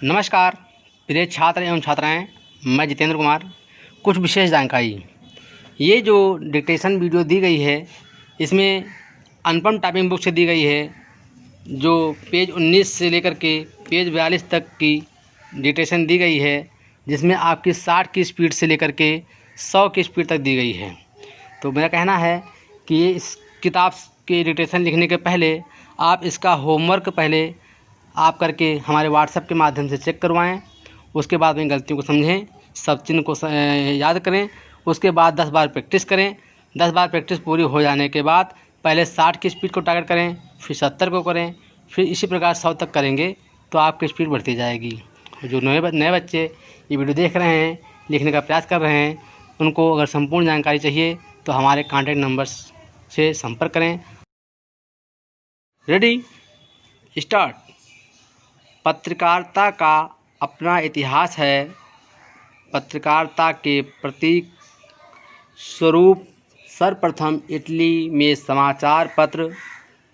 नमस्कार प्रिय छात्र एवं छात्राएं, मैं जितेंद्र कुमार। कुछ विशेष जानकारी। ये जो डिक्टेशन वीडियो दी गई है इसमें अनुपम टाइपिंग बुक से दी गई है, जो पेज 19 से लेकर के पेज 42 तक की डिक्टेशन दी गई है, जिसमें आपकी 60 की स्पीड से लेकर के 100 की स्पीड तक दी गई है। तो मेरा कहना है कि ये इस किताब के डिक्टेशन लिखने के पहले आप इसका होमवर्क पहले आप करके हमारे व्हाट्सएप के माध्यम से चेक करवाएं। उसके बाद में गलतियों को समझें, सब चिन्ह को याद करें। उसके बाद 10 बार प्रैक्टिस करें। 10 बार प्रैक्टिस पूरी हो जाने के बाद पहले 60 की स्पीड को टारगेट करें, फिर 70 को करें, फिर इसी प्रकार 100 तक करेंगे तो आपकी स्पीड बढ़ती जाएगी। जो नए बच्चे ये वीडियो देख रहे हैं, लिखने का प्रयास कर रहे हैं, उनको अगर संपूर्ण जानकारी चाहिए तो हमारे कॉन्टैक्ट नंबर्स से संपर्क करें। Ready, start. पत्रकारिता का अपना इतिहास है। पत्रकारिता के प्रतीक स्वरूप सर्वप्रथम इटली में समाचार पत्र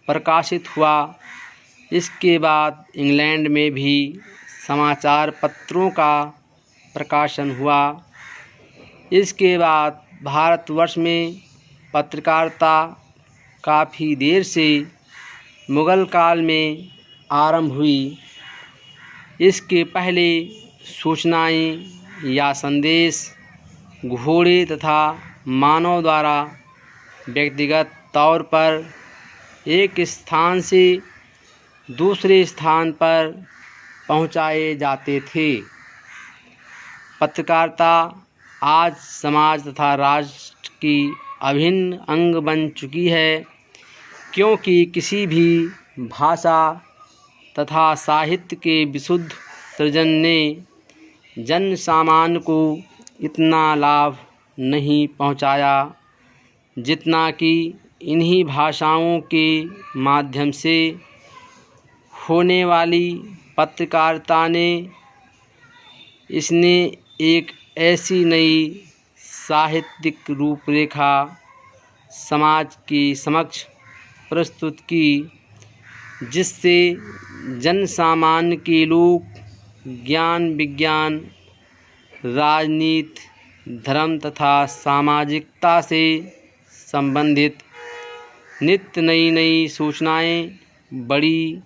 प्रकाशित हुआ। इसके बाद इंग्लैंड में भी समाचार पत्रों का प्रकाशन हुआ। इसके बाद भारतवर्ष में पत्रकारिता काफ़ी देर से मुग़ल काल में आरंभ हुई। इसके पहले सूचनाएं या संदेश घोड़े तथा मानव द्वारा व्यक्तिगत तौर पर एक स्थान से दूसरे स्थान पर पहुंचाए जाते थे। पत्रकारिता आज समाज तथा राष्ट्र की अभिन्न अंग बन चुकी है, क्योंकि किसी भी भाषा तथा साहित्य के विशुद्ध सृजन ने जन सामान्य को इतना लाभ नहीं पहुंचाया जितना कि इन्हीं भाषाओं के माध्यम से होने वाली पत्रकारिता ने। इसने एक ऐसी नई साहित्यिक रूपरेखा समाज के समक्ष प्रस्तुत की जिससे जन सामान्य के लोग ज्ञान, विज्ञान, राजनीति, धर्म तथा सामाजिकता से संबंधित नित्य नई सूचनाएं बड़ी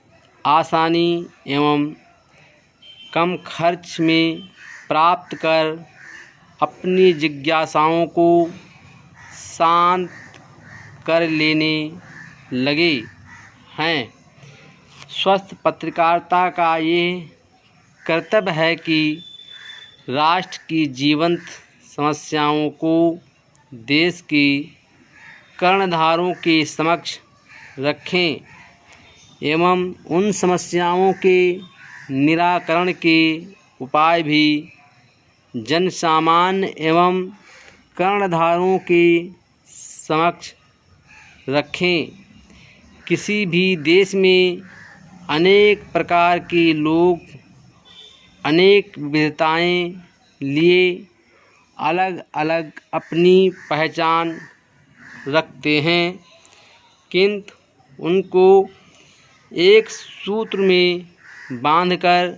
आसानी एवं कम खर्च में प्राप्त कर अपनी जिज्ञासाओं को शांत कर लेने लगे हैं। स्वस्थ पत्रकारिता का ये कर्तव्य है कि राष्ट्र की जीवंत समस्याओं को देश के कर्णधारों के समक्ष रखें एवं उन समस्याओं के निराकरण के उपाय भी जन सामान्य एवं कर्णधारों के समक्ष रखें। किसी भी देश में अनेक प्रकार के लोग अनेक विविधताएं लिए अलग अलग अपनी पहचान रखते हैं, किंतु उनको एक सूत्र में बांधकर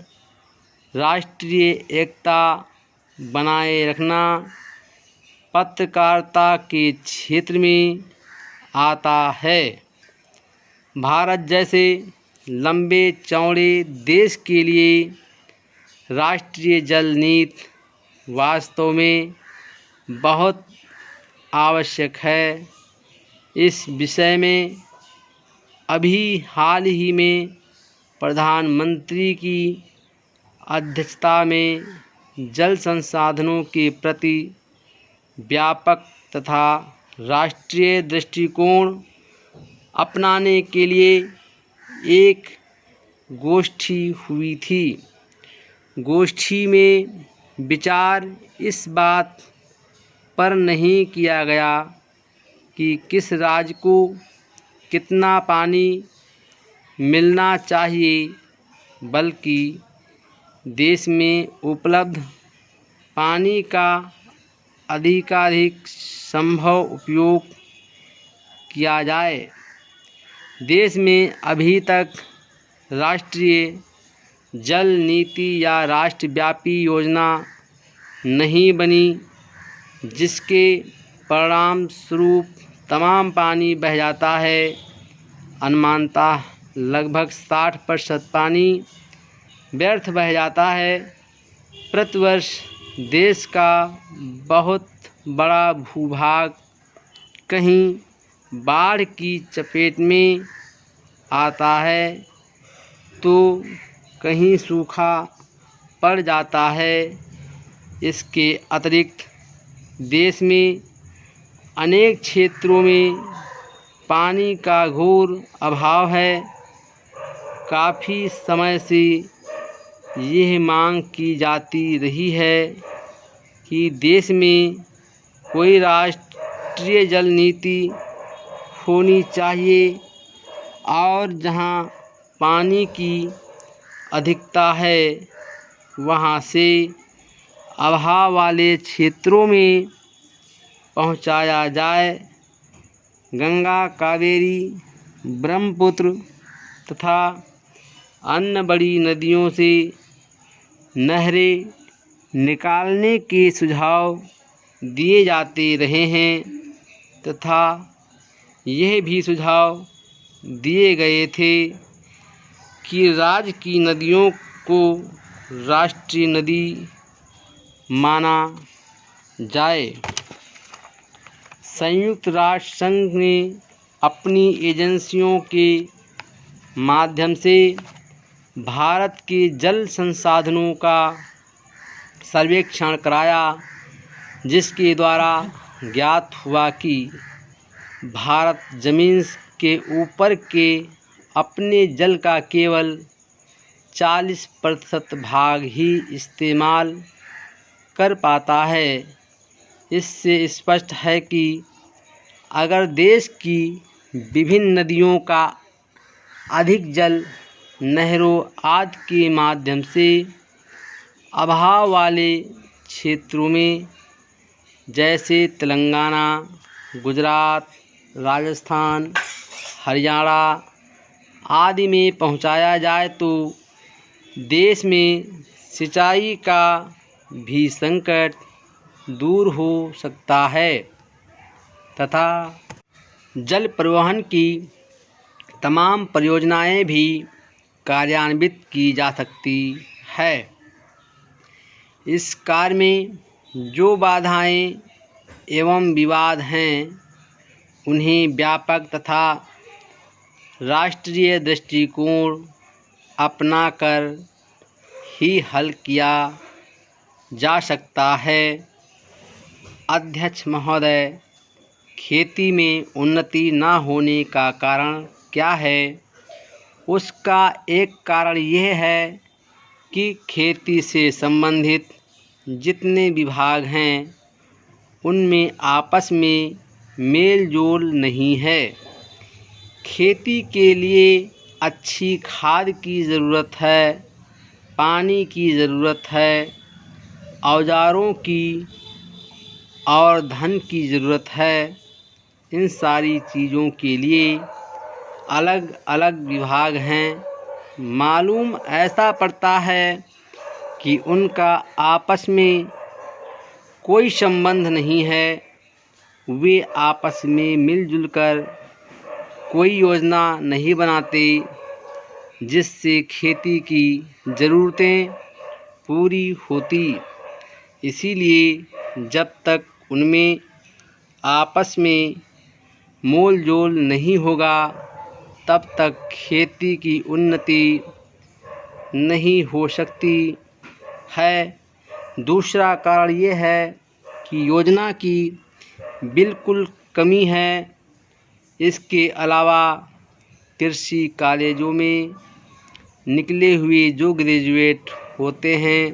राष्ट्रीय एकता बनाए रखना पत्रकारिता के क्षेत्र में आता है। भारत जैसे लंबे चौड़े देश के लिए राष्ट्रीय जल नीति वास्तव में बहुत आवश्यक है। इस विषय में अभी हाल ही में प्रधानमंत्री की अध्यक्षता में जल संसाधनों के प्रति व्यापक तथा राष्ट्रीय दृष्टिकोण अपनाने के लिए एक गोष्ठी हुई थी। गोष्ठी में विचार इस बात पर नहीं किया गया कि किस राज्य को कितना पानी मिलना चाहिए, बल्कि देश में उपलब्ध पानी का अधिकाधिक संभव उपयोग किया जाए। देश में अभी तक राष्ट्रीय जल नीति या राष्ट्रव्यापी योजना नहीं बनी, जिसके परिणाम स्वरूप तमाम पानी बह जाता है। अनुमानतः लगभग 60% पानी व्यर्थ बह जाता है। प्रतिवर्ष देश का बहुत बड़ा भूभाग कहीं बाढ़ की चपेट में आता है तो कहीं सूखा पड़ जाता है। इसके अतिरिक्त देश में अनेक क्षेत्रों में पानी का घोर अभाव है। काफ़ी समय से यह मांग की जाती रही है कि देश में कोई राष्ट्रीय जल नीति होनी चाहिए और जहां पानी की अधिकता है वहां से अभाव वाले क्षेत्रों में पहुंचाया जाए। गंगा, कावेरी, ब्रह्मपुत्र तथा अन्य बड़ी नदियों से नहरें निकालने के सुझाव दिए जाते रहे हैं तथा यह भी सुझाव दिए गए थे कि राज्य की नदियों को राष्ट्रीय नदी माना जाए। संयुक्त राष्ट्र संघ ने अपनी एजेंसियों के माध्यम से भारत के जल संसाधनों का सर्वेक्षण कराया, जिसके द्वारा ज्ञात हुआ कि भारत ज़मीन के ऊपर के अपने जल का केवल 40% भाग ही इस्तेमाल कर पाता है। इससे स्पष्ट है कि अगर देश की विभिन्न नदियों का अधिक जल नहरों आदि के माध्यम से अभाव वाले क्षेत्रों में जैसे तेलंगाना, गुजरात, राजस्थान, हरियाणा आदि में पहुंचाया जाए तो देश में सिंचाई का भी संकट दूर हो सकता है तथा जल परिवहन की तमाम परियोजनाएं भी कार्यान्वित की जा सकती है। इस कार्य में जो बाधाएं एवं विवाद हैं उन्हें व्यापक तथा राष्ट्रीय दृष्टिकोण अपनाकर ही हल किया जा सकता है। अध्यक्ष महोदय, खेती में उन्नति न होने का कारण क्या है? उसका एक कारण यह है कि खेती से संबंधित जितने विभाग हैं उनमें आपस में मेल जोल नहीं है। खेती के लिए अच्छी खाद की ज़रूरत है, पानी की ज़रूरत है, औजारों की और धन की ज़रूरत है। इन सारी चीज़ों के लिए अलग अलग विभाग हैं। मालूम ऐसा पड़ता है कि उनका आपस में कोई संबंध नहीं है। वे आपस में मिलजुल कर कोई योजना नहीं बनाते जिससे खेती की ज़रूरतें पूरी होती। इसीलिए जब तक उनमें आपस में मोल जोल नहीं होगा तब तक खेती की उन्नति नहीं हो सकती है। दूसरा कारण ये है कि योजना की बिल्कुल कमी है। इसके अलावा कृषि कॉलेजों में निकले हुए जो ग्रेजुएट होते हैं,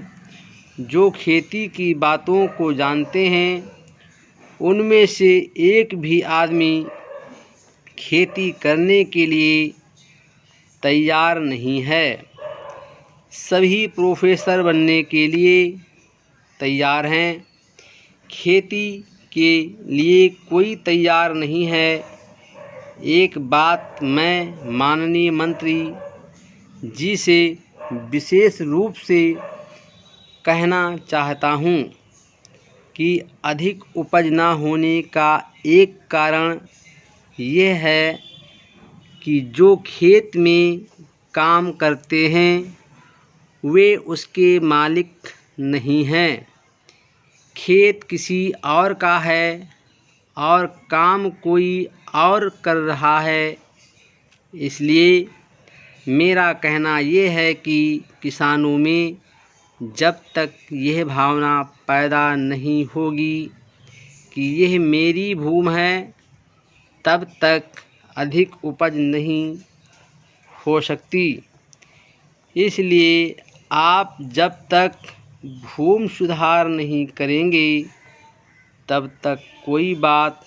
जो खेती की बातों को जानते हैं, उनमें से एक भी आदमी खेती करने के लिए तैयार नहीं है। सभी प्रोफेसर बनने के लिए तैयार हैं, खेती के लिए कोई तैयार नहीं है। एक बात मैं माननीय मंत्री जी से विशेष रूप से कहना चाहता हूँ कि अधिक उपज न होने का एक कारण ये है कि जो खेत में काम करते हैं वे उसके मालिक नहीं हैं। खेत किसी और का है और काम कोई और कर रहा है। इसलिए मेरा कहना ये है कि किसानों में जब तक यह भावना पैदा नहीं होगी कि यह मेरी भूमि है, तब तक अधिक उपज नहीं हो सकती। इसलिए आप जब तक भूमि सुधार नहीं करेंगे तब तक कोई बात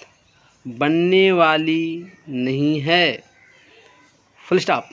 बनने वाली नहीं है। Full stop.